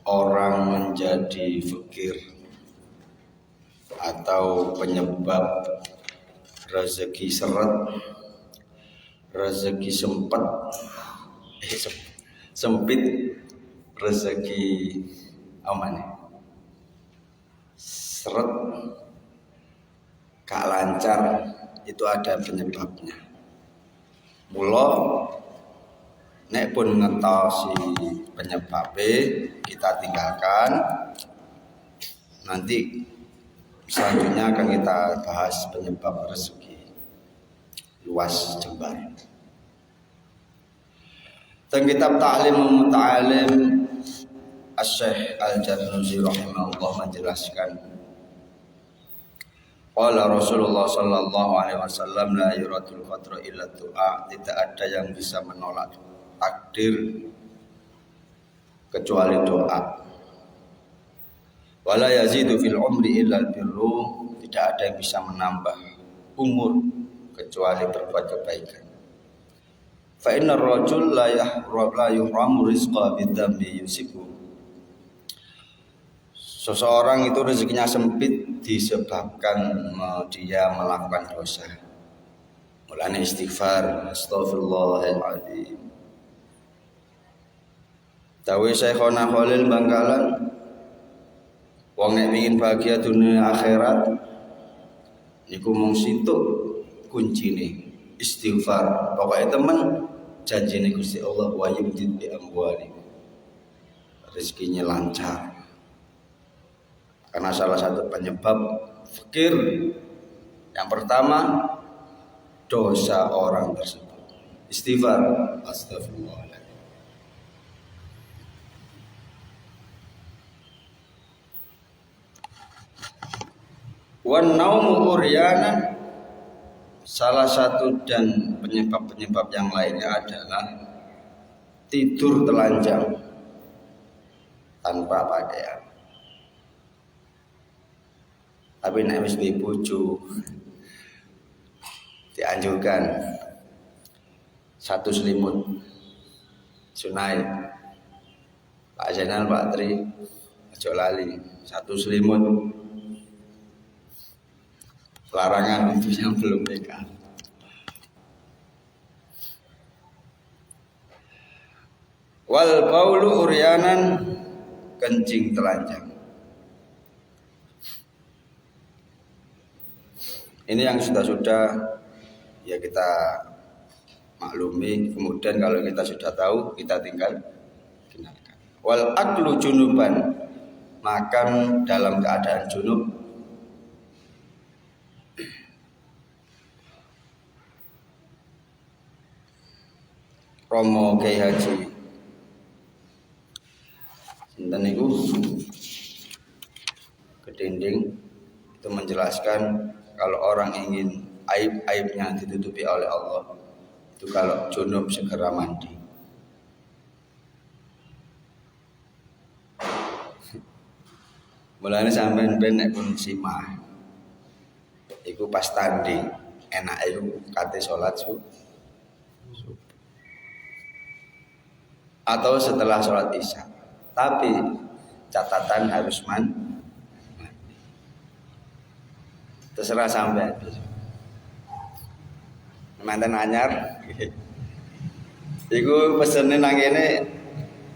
orang menjadi fakir atau penyebab rezeki seret, rezeki sempit, rezeki seret, gak lancar, itu ada penyebabnya. Mula nek pun ngetosi penyebabnya kita tinggalkan. Nanti selanjutnya akan kita bahas penyebab rezeki luas jembar. Dan kitab Ta'lim Muta'alim Asy-Syaikh Al-Jarnuzi rahimahullah menjelaskan, qala Rasulullah sallallahu alaihi wasallam, la yuradul qadra illa du'a, tidak ada yang bisa menolak takdir kecuali doa. Wala yazidu fil umri illa birru, tidak ada yang bisa menambah umur kecuali berbuat kebaikan. Fa innar rajul la yuhramu rizqa bidambi yusiku. Seseorang itu rezekinya sempit disebabkan dia melakukan dosa. Mulane istighfar, astaghfirullahaladzim. Dawe Syekhona Khalil Bangkalan, wong nek pengin bahagia dunia akhirat niku mung situk kuncine istighfar. Pokoke temen janjine Gusti Allah wa yumdid bi amwali, rezekinya lancar. Karena salah satu penyebab fakir yang pertama dosa orang tersebut. Istighfar, astagfirullah. Wan naumu uryanan, salah satu dan penyebab-penyebab yang lainnya adalah tidur telanjang tanpa pakaian. Tapi nek wis bojo dianjurkan satu selimut sunai. Pak Zainal, Pak Tri, aja lali satu selimut. Larangan itu yang belum nikah. Wal baulu uryanan, kencing telanjang. Ini yang sudah ya kita maklumi. Kemudian kalau kita sudah tahu, kita tinggalkan. Wal aklu junuban, makan dalam keadaan junub. Romo Kiai Haji sinten niku Kedinding itu menjelaskan kalau orang ingin aib-aibnya ditutupi oleh Allah, itu kalau junub segera mandi. Mulane sampean ben nek pun simah iku pas tanding enak iku kate salat atau setelah sholat isya, tapi catatan harus mandi. Terserah sampai. Mantan anyar, iku pesenin nang kene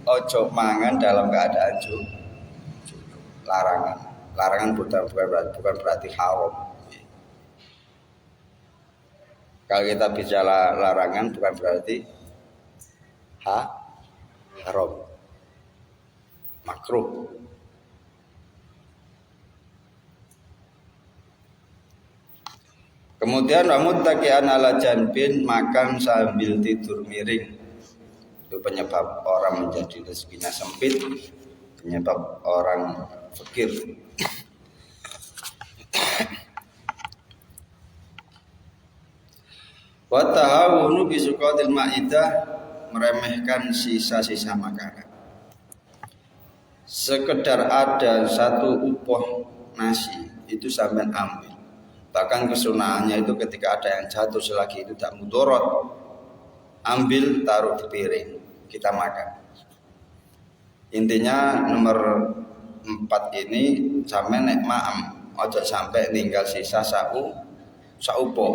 ojo mangan dalam keadaan larangan. Larangan bukan berarti haram. Kalau kita bicara larangan bukan berarti haram, makruh. Kemudian muttaqi'an ala janbin, makan sambil tidur miring. Itu penyebab orang menjadi rezekinya sempit, penyebab orang fakir. Wa tahawunu bi suqatil ma'idah, meremehkan sisa-sisa makanan. Sekedar ada satu upoh nasi itu sampean ambil. Bahkan kesunahannya itu ketika ada yang jatuh selagi itu tak mudorot, ambil taruh di piring, kita makan. Intinya nomor 4 ini sampe nek maem aja sampai tinggal sisa saupo.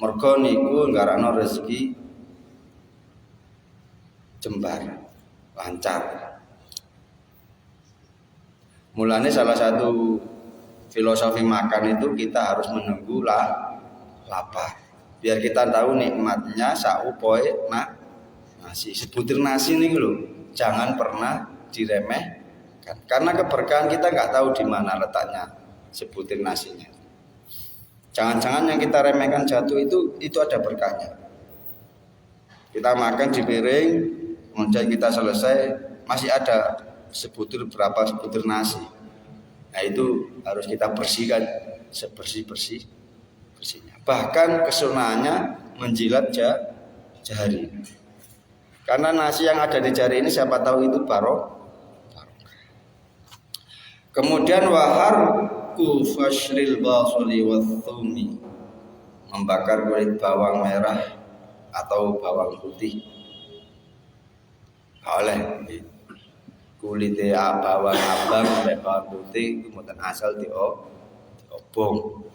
Mergo niku nggarano rezeki jembar lancar. Mulanya salah satu filosofi makan itu kita harus menunggu lapar. Biar kita tahu nikmatnya saupoe nasi. Sebutir nasi nih loh, jangan pernah diremehkan. Karena keberkahan kita nggak tahu di mana letaknya sebutir nasinya. Jangan-jangan yang kita remehkan jatuh itu ada berkahnya. Kita makan di piring, kemudian kita selesai masih ada berapa sebutir nasi. Nah itu harus kita bersihkan sebersih-bersihnya. Bahkan kesunahannya menjilat jari. Karena nasi yang ada di jari ini siapa tahu itu barokah. Kemudian waharku fashril basali wathumi, membakar kulit bawang merah atau bawang putih. Oleh kulitnya bawang abang dan bawang putih itu mboten asal diobong.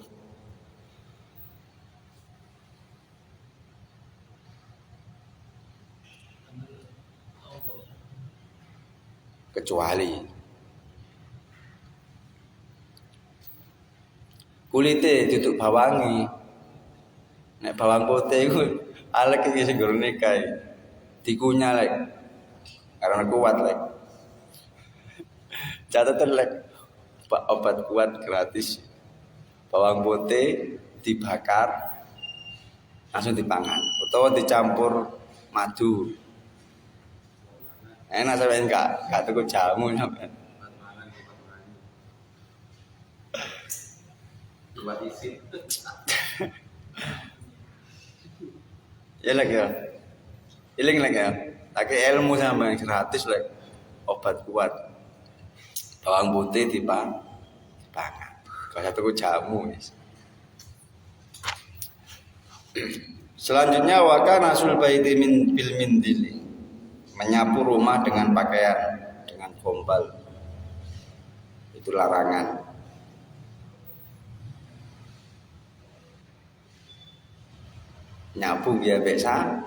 Kecuali kulite duduk bawangi, nek bawang putih iku alek iki sing gurune kae dikunyah lek karena kuat lek catatan lek obat kuat gratis. Bawang putih dibakar langsung dipangan utawa dicampur madu. Enak sampean gak tuku jamu sampean. Buat isi. Ya lagi ya. Iling lagi ya. Pakai ilmu sampean gratis lek obat kuat. Bawang putih dipangan. Gak tuku jamu. Selanjutnya wakana sul baiti min bil mindili, menyapu rumah dengan pakaian, dengan gombal. Itu larangan. Nyapu ya biasa.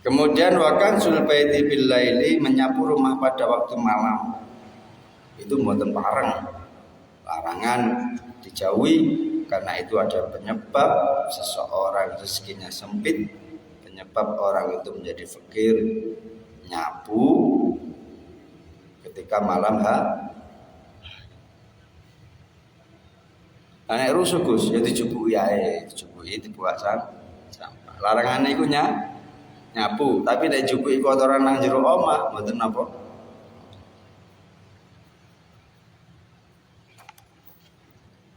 Kemudian wakan sul baiti bil laili, menyapu rumah pada waktu malam. Itu mboten pareng. Larangan dijauhi karena itu ada penyebab seseorang rezekinya sempit, penyebab orang itu menjadi fakir. Nyapu ketika malam nek rusuh Gus ya dijupuki ae, dijupuki dibuat sampah. Larangane iku nyapu, tapi nek jupuki kotoran nang jero omah mboten napa.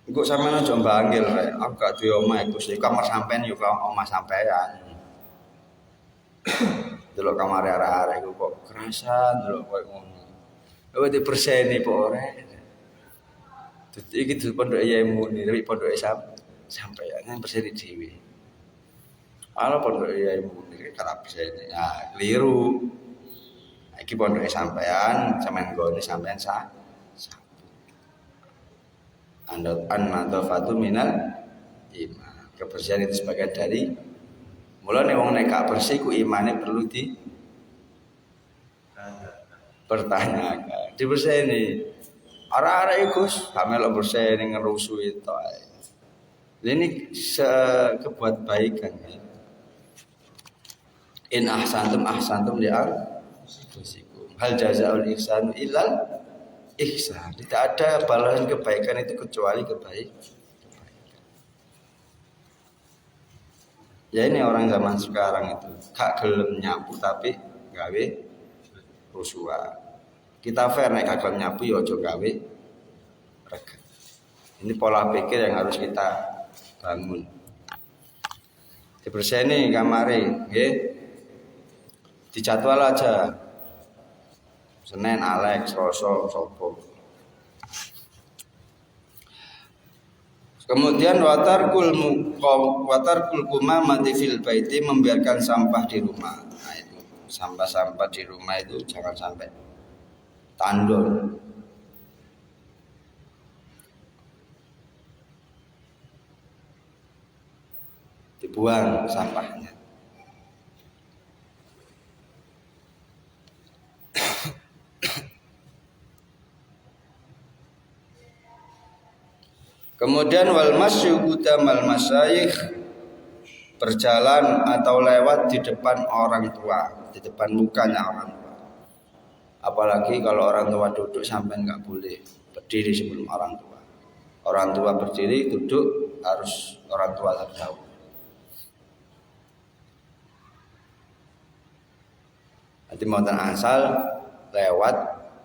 Engko sampeyan aja mbanggil rek, aku gak duwe omah iku sih kamar sampean yo omah sampean. Delok kamar arek-arek iku kok kerasan delok koyo ngono. Kowe diperseni po ora. Dadi iki di pondok Yai Muni, tapi pondok sampeyan kan perseni dhewe. Ala pondok Yai Muni kata perseni. Ya, keliru. Iki pondok sampeyan, sampean nggone sampeyan an-nadhafatu minal iman. Kebersihan itu sebagian dari mulane wong nek gak bersih ku imane perlu pertanyakan. Dibersihni. Arek-arek Gus, sampe bersihni ngerusu itu. Ini kebuat baikan ya. In ahsantum li anfusikum. Hal jazaa'ul ihsanu illal ihsan. Tidak ada balasan kebaikan itu kecuali kebaikan. Ya ini orang zaman sekarang itu gak gelem nyapu tapi gawe rusuhan. Kita fair nek gak gelem nyapu ya aja gawe regen. Ini pola pikir yang harus kita bangun. Dibersihni kamare, nggih. Dijadwal aja. Senin Alex, Selasa, Sopo. Kemudian watarkul kumamati fil baiti, membiarkan sampah di rumah. Nah, itu sampah-sampah di rumah itu jangan sampai tandon. Dibuang sampahnya. Kemudian wal masyu qutamal masyayikh, berjalan atau lewat di depan orang tua, di depan mukanya orang tua. Apalagi kalau orang tua duduk sampai nggak boleh berdiri sebelum orang tua. Orang tua berdiri, duduk harus orang tua terdahulu. Nanti mau asal lewat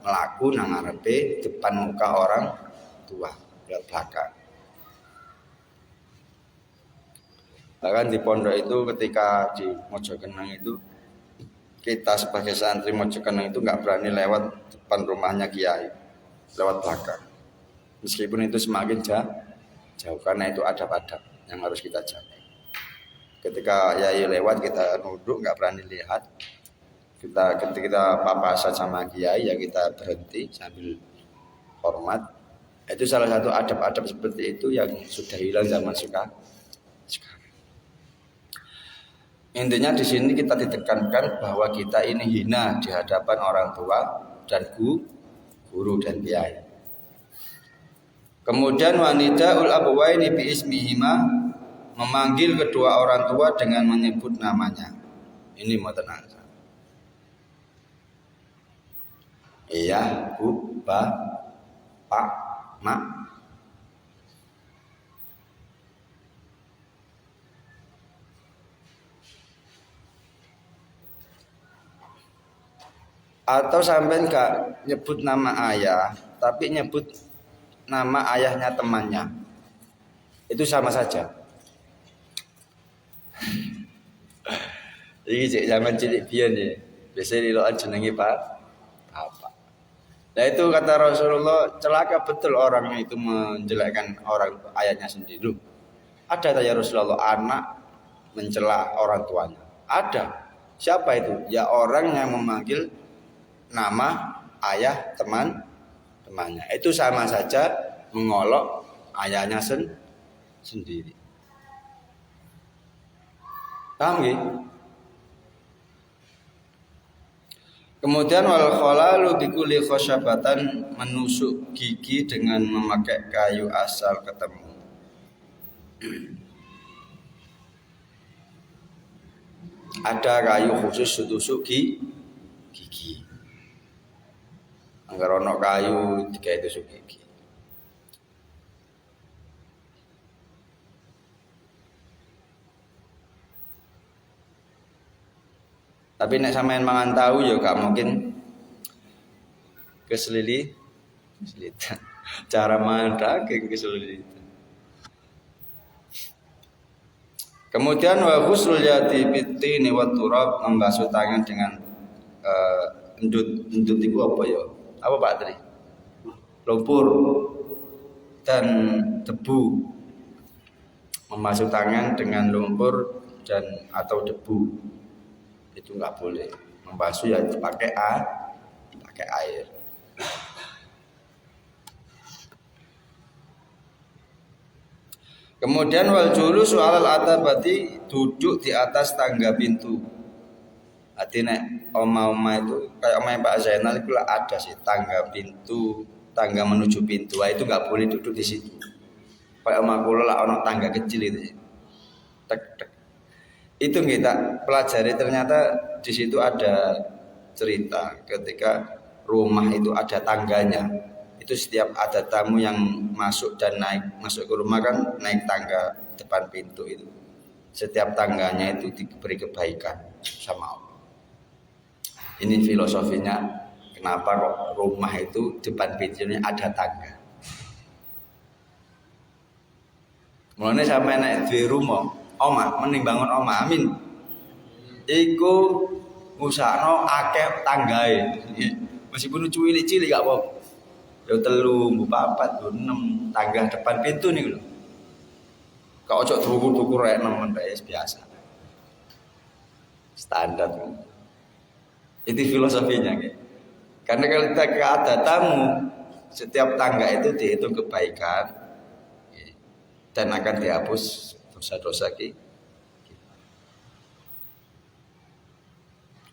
melaku nang ngarepe depan muka orang tua, lewat belakang. Bahkan di pondok itu ketika di Mojokenang itu kita sebagai santri Mojokenang itu nggak berani lewat depan rumahnya kiai, lewat belakang. Meskipun itu semakin jauh karena itu adab-adab yang harus kita jaga. Ketika kiai lewat kita nunduk, nggak berani lihat. Ketika kita papasan sama kiai ya kita berhenti sambil hormat. Itu salah satu adab-adab seperti itu yang sudah hilang zaman sekarang. Intinya di sini kita ditekankan bahwa kita ini hina di hadapan orang tua dan guru dan kiai. Kemudian wanita ul abawaini bi ismihima, memanggil kedua orang tua dengan menyebut namanya. Ini mau tenang. Iya, Bu, Pak, Mak. Atau sampai enggak nyebut nama ayah, tapi nyebut nama ayahnya temannya, itu sama saja. Iki cek zaman cilik biyen ya, biasanya dilokan jenenge Pak. Nah itu kata Rasulullah, celaka betul orang itu menjelekkan orang ayahnya sendiri. Ada tak ya Rasulullah anak mencela orang tuanya? Ada. Siapa itu? Ya orang yang memanggil nama ayah temannya. Itu sama saja mengolok ayahnya sendiri. Paham nggih? Kemudian wal khalalu bikulli khosyabatan, menusuk gigi dengan memakai kayu asal ketemu. Ada kayu khusus tusuk gigi. Angger ono kayu digawe tusuk gigi. Tapi nek sampean mangan tahu ya gak mungkin keselilitan. Cara mangan daging keselilitan. Kemudian wa ghuslul yadi bitini wa turab, membasuh tangan dengan endut itu apa ya? Apa Pak Tri? Lumpur dan debu. Membasuh tangan dengan lumpur dan atau debu. Itu nggak boleh. Membasuh ya pakai air. Kemudian wal julus alal atabati, duduk di atas tangga pintu. Artinya oma-oma itu kayak oma Pak Zainal itu lah ada sih tangga pintu, tangga menuju pintu. Itu nggak boleh duduk di situ. Kayak oma kula lah ono tangga kecil itu. Tek. Itu kita pelajari, ternyata di situ ada cerita ketika rumah itu ada tangganya. Itu setiap ada tamu yang masuk dan masuk ke rumah kan naik tangga depan pintu itu. Setiap tangganya itu diberi kebaikan sama Allah. Ini filosofinya kenapa kok rumah itu depan pintunya ada tangga. Mulane sampe nek duwe rumah omah, mending bangun omah, amin. Iku ngusahno akeh tanggae. Meskipun cilik-cilik gak apa-apa. Ya 3, 4, 6 tangga depan pintu nih lho. Kau ojo tuku-tuku rek nemen biasa. Standar. Itu filosofinya gitu. Karena kalau kita ada tamu, setiap tangga itu dihitung kebaikan dan akan dihapus dosa-dosa kita.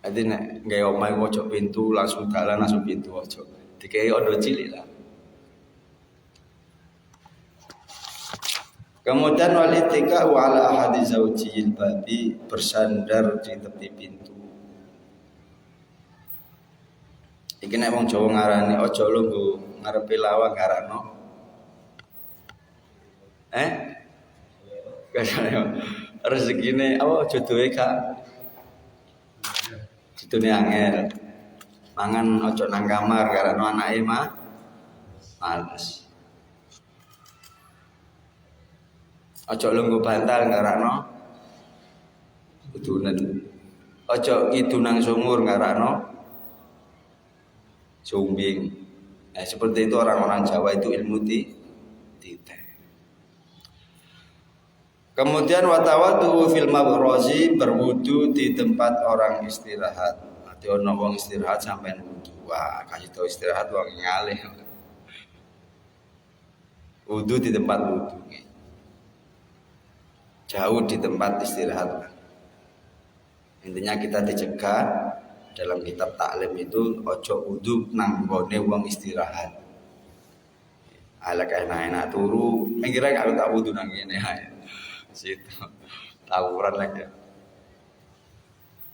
Jadi nek gawe omah ojo pintu langsung dalan langsung pintu ojo. Dikai ondo cilik lah. Kemudian walitika wa ala ahadi zaujil babi, bersandar di tepi pintu. Iki nek wong Jawa ngarani aja lungguh ngarepe lawang ngarano. Rezekine apa jodohe Kak? Jodone angel. Mangan aja nang kamar karena anake males. Aja lungguh bantal ngarano kudunen. Aja ngidu nang sumur ngarano sumbing. Nah, seperti itu orang-orang Jawa itu ilmu titik. Kemudian watawatu fil mabrozi, berwudu di tempat orang istirahat. Nanti ono wong istirahat sampai wudu. Wah, kasih tahu istirahat wong ngalih. Wudu di tempat wudu. Jauh di tempat istirahat. Intinya kita dicegah dalam kitab taklim itu ojo wudu nang gone wong istirahat. Ala enak-enak turu, mikirnya kalau tak wudu nang ngene ae. Situ tawuran lagi.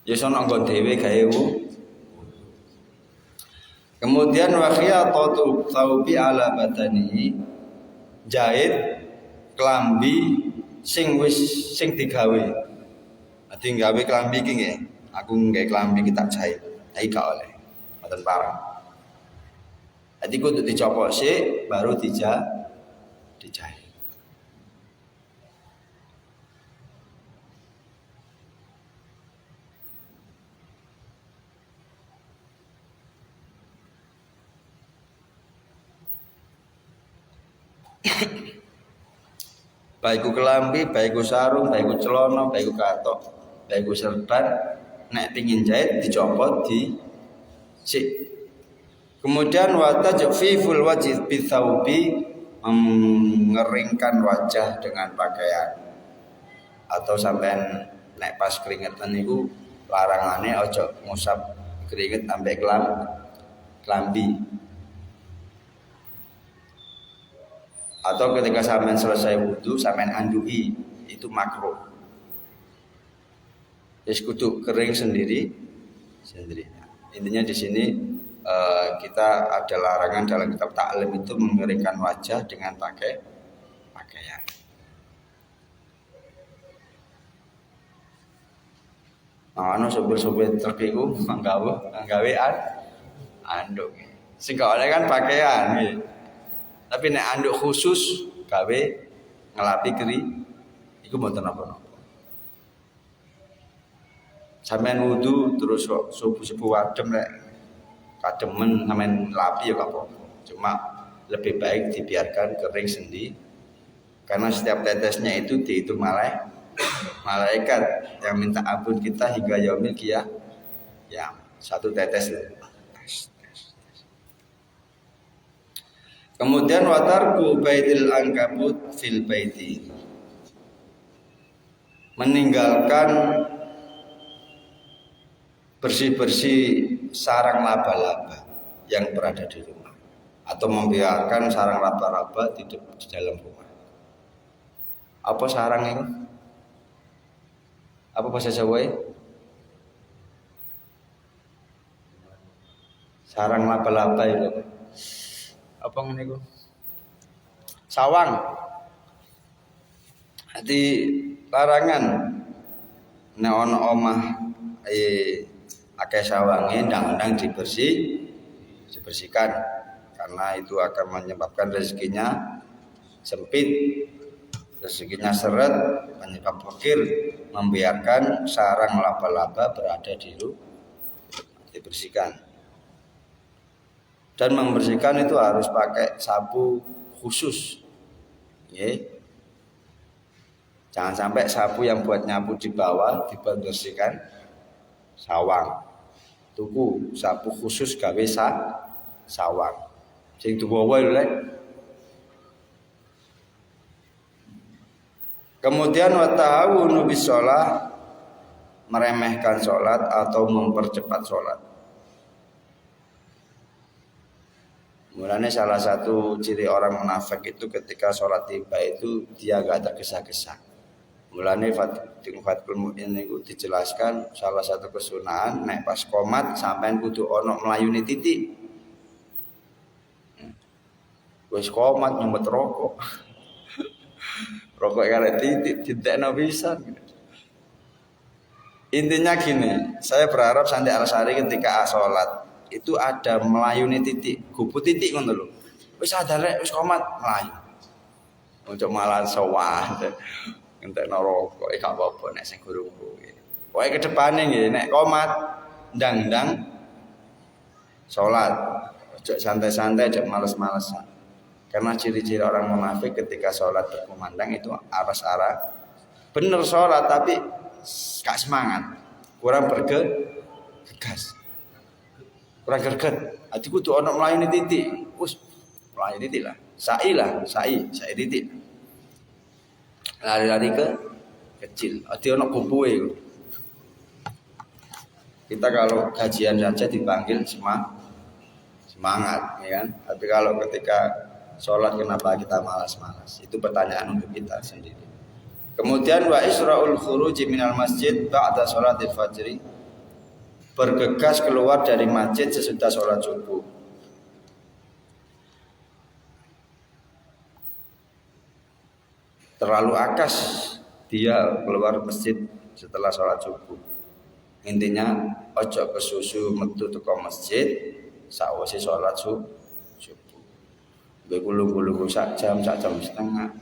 Ya sono nggon dhewe gawe Kemudian wa khiyatatu thawbi ala badani, jahit klambi sing digawe. Ati gawe klambi iki nggih. Aku nggae klambi kita jahit. Iki gak oleh. Mboten parang. Jadi kudu dicopot sik baru dijahit. Baiku kelambi, baiku sarung, baiku celana, baiku katok, baiku serban, nek pingin jahit dicopot di sik. Kemudian watajfiful wajh bitsaubi, mengeringkan wajah dengan pakaian. Atau sampean nek pas keringetan niku larangane ojo ngusap keringet ambek klambi. Atau ketika sampean selesai wudu sampean andui, itu makruh. Jadi kudu kering sendiri. Intinya di sini kita ada larangan dalam kitab taklim itu mengeringkan wajah dengan pakaian. Ana sopir-sopir truk iku nggawe anduk. Sing gak oleh kan pakaian nggih. Tapi nek anduk khusus gawe ngelapi keri iku mboten napa-napa. Sampeyan wudu terus subuh adem nek kademen sampeyan lapi ya gak apa-apa. Cuma lebih baik dibiarkan kering sendiri. Karena setiap tetesnya itu dihitung malaikat yang minta ampun kita hingga yaumil qiyamah. Ya, satu tetes. Kemudian watarku baitil ankabut fil baiti, meninggalkan bersih-bersih sarang laba-laba yang berada di rumah, atau membiarkan sarang laba-laba di dalam rumah. Apa sarang itu? Apa bahasa Jawa? Sarang laba-laba itu apa ngene iku? Sawang. Jadi larangan nek ana omah akeh sawange ndang-ndang dibersihkan karena itu akan menyebabkan rezekinya sempit, rezekinya seret, menyebab fakir, membiarkan sarang laba-laba berada di dibersihkan. Dan membersihkan itu harus pakai sapu khusus, Jangan sampai sapu yang buat nyapu di bawah dibersihkan sawang. Tuku sapu khusus gawe sawang. Sing duwa lho lek. Kemudian wa ta'awunu bis shalah, meremehkan sholat atau mempercepat sholat. Mulanya salah satu ciri orang munafik itu ketika sholat tiba itu dia gak tergesa-gesa. Mulanya Fathul Mu'in itu dijelaskan salah satu kesunahan nek pas qomat sampean kudu ono melayuni titik. Wis qomat nyumet rokok. Rokok karek titik didekno pisan. Intinya gini, saya berharap Sandi Al-Sari ketika sholat itu ada melayuni titik, gupu titik ngono lho. Wis sadar rek wis qomat melayu. Untuk malah sawah. Entekno rokok gak apa-apa nek sing guru kuwi. Pokoke kedepane nggih nek qomat ndang-ndang salat. Ojo santai-santai, ojo males-malesan. Karena ciri-ciri orang munafik ketika sholat berkumandang itu aras-aras. Bener sholat tapi gak semangat, kurang bergegas, kurang greget. Hati kudu ono melayani titik, us melayani titik lah, sai titik. Lari-lari ke kecil, hati ono kumpul. Kita kalau gajian saja dipanggil semangat, ya kan? Tapi kalau ketika sholat kenapa kita malas-malas? Itu pertanyaan untuk kita sendiri. Kemudian wa isra'ul khuruji minal masjid ba'da sholatil fajri, bergegas keluar dari masjid sesudah sholat subuh. Terlalu akas dia keluar masjid setelah sholat subuh. Intinya ojo kesusu metu teko masjid sawise sholat subuh. Gulu-gulu sak jam setengah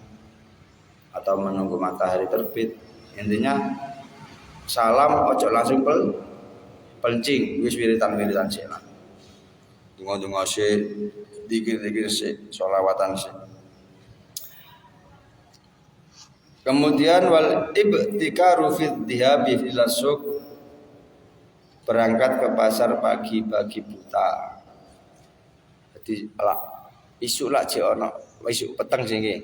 atau menunggu matahari terbit. Intinya salam ojo langsung pencing, wis wiritan sik lah. Donga-donga sik, dikir-dikir sik, sholawatan sik. Kemudian wal ibtikaru fi dhihabi fil suq, berangkat ke pasar pagi-pagi buta. Jadi isu lah ono, isu peteng sih ini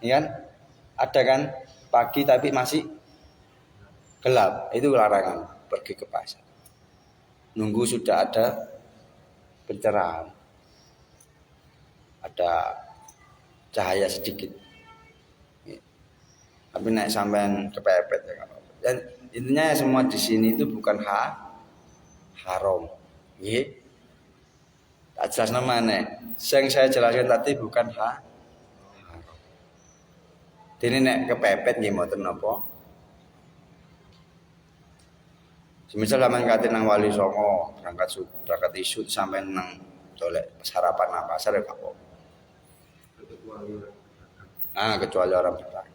kan ada kan pagi tapi masih gelap, itu larangan pergi ke pasar. Nunggu sudah ada pencerahan, ada cahaya sedikit. Tapi naik sampean kepepet ya kan. Dan intinya semua di sini itu bukan haram, nggih. Tak jelas namanya. Yang saya jelaskan tadi bukan haram. Dene nek kepepet nggih mboten napa. Semisal sampean kate nang Wali Songo, berangkat isu sampai nang dolek sarapan nang pasar ya gak apa. Kecuali orang berangkat.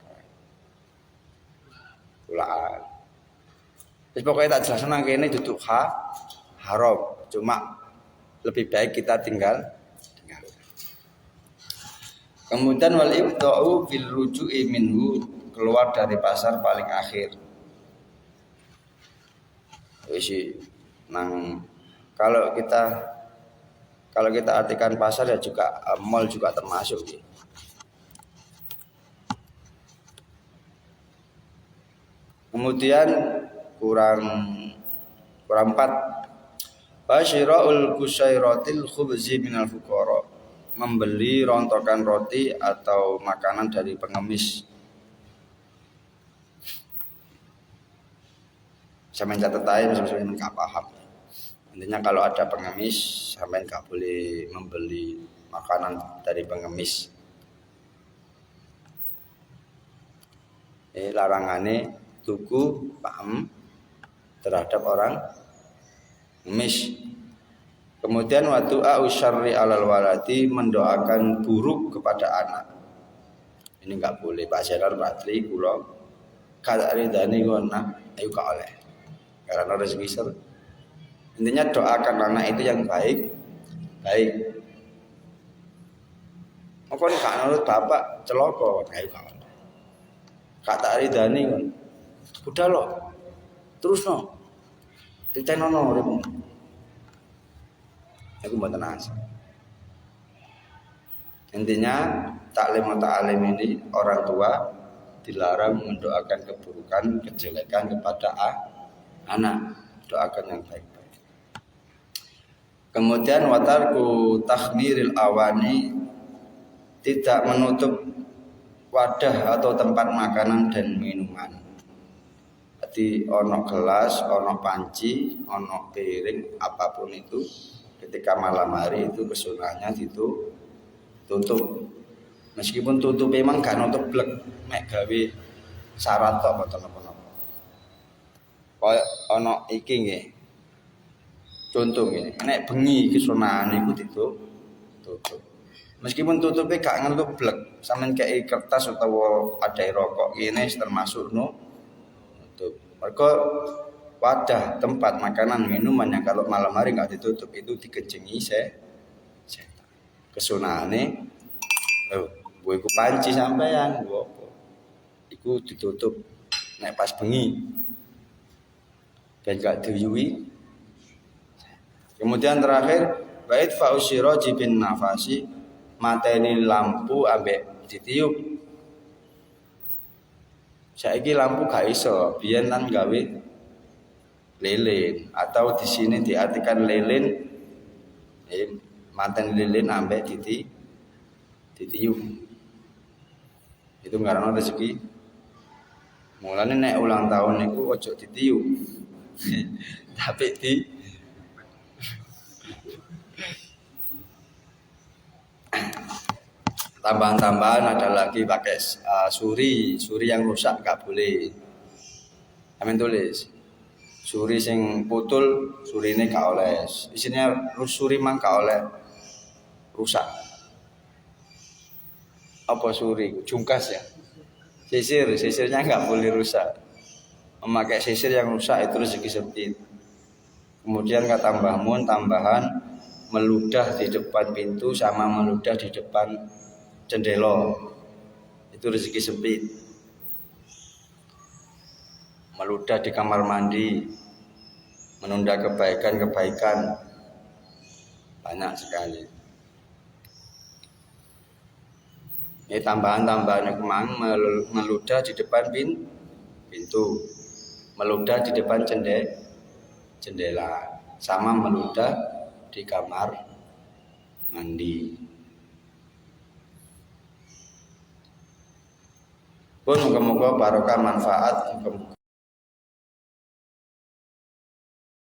Pulaan. Wis pokoke tak jelasno nang kene duduk haram, cuma lebih baik kita tinggal. Kemudian wal ibta'u fil ruju'i minhu, keluar dari pasar paling akhir. Wis nang kalau kita artikan pasar ya juga mall juga termasuk gitu. Kemudian kurang 4 Basyira'ul kusairatil khubzi minal fuqara, membeli rontokan roti atau makanan dari pengemis. Sampeyan catet ae sampeyan enggak paham. Intinya kalau ada pengemis sampeyan enggak boleh membeli makanan dari pengemis. Larangane tuku paham terhadap orang pengemis. Kemudian waktu syarri alal waladi, mendoakan buruk kepada anak. Ini enggak boleh. Pak Jenar Patri kula kada ridani gona ayo gak oleh. Karena rezeki ser. Intinya doakan anak itu yang baik. Mongko gak nurut bapak celaka ayo gak oleh. Kata ridani kan. Udah loh. Terus no. Ditenono uripmu. Aku mboten asal. Intinya taklim ini orang tua dilarang mendoakan keburukan, kejelekan kepada anak. Doakan yang baik-baik. Kemudian watarku takhmiril awani, tidak menutup wadah atau tempat makanan dan minuman. Jadi ono gelas, ono panci, ono piring, apapun itu ketika malam hari itu kesunahnya tutup. Meskipun tutup memang gak nutup blek, mek gawe syarat tok boten napa-napa. Kaya ono iki nggih. Contoh ngene, nek bengi kesunahan iku tutup. Meskipun tutupnya gak nutup blek, sampean kei kertas utawa adai rokok ini termasuk tutup. Mergo wadah tempat makanan minuman yang kalau malam hari nggak ditutup itu dikencengi setan. Kesunahane gue iku panci sampean gue apa? Iku ditutup nek pas bengi. Ben gak diyuwi. Kemudian terakhir bait fausyira jibin nafasi, mateni lampu ambek ditiup. Saiki lampu gak iso, biyen kan gawe lilin atau di sini diartikan lilin manten lilin ambek ditiup. Itu karena rezeki. Mulane nek ulang tahun niku ojo ditiup. Tapi tambahan-tambahan ada lagi pakai suri yang rusak gak boleh. Amin tulis. Suri sing putul, surine gak oleh. Isinya suri mang gak oleh rusak. Apa suri? Jungkas ya. Sisirnya gak boleh rusak. Memakai sisir yang rusak itu rezeki sempit. Kemudian kata Mbah Mun tambahan meludah di depan pintu sama meludah di depan jendela itu rezeki sempit. Meludah di kamar mandi, menunda kebaikan banyak sekali. Ini tambahan-tambahan kemang meludah di depan pintu, meludah di depan jendela, sama meludah di kamar mandi. Pun moga-moga barokah manfaat.